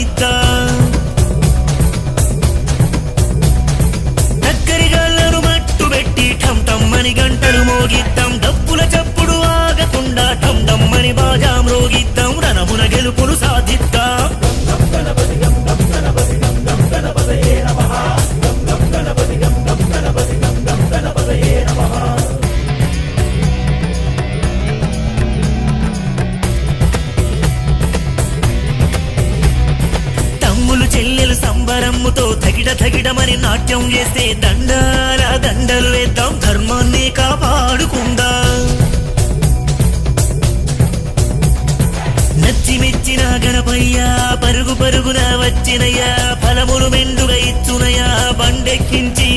సాధిద్దాం. దగ్గరిగాళ్ళను మట్టు పెట్టి ఠం టమ్మని గంటలు మోగిద్దాం. డప్పుల చప్పుడు ఆగకుండా ఠం టమ్మని బాజా మ్రోగిద్దాం. రణమున గెలుపును సాధిద్దాం. చెల్లెలు సంబరమ్ముతో తగిడ తగిడమని నాట్యం చేస్తే దండాల దండలు వేద్దాం. ధర్మాన్ని కాపాడుకుందాం. నచ్చి మెచ్చిన గణపయ్యా పరుగు పరుగున వచ్చినయ్యా. ఫలములు మెండుగా ఇచ్చునయా. బండెక్కించి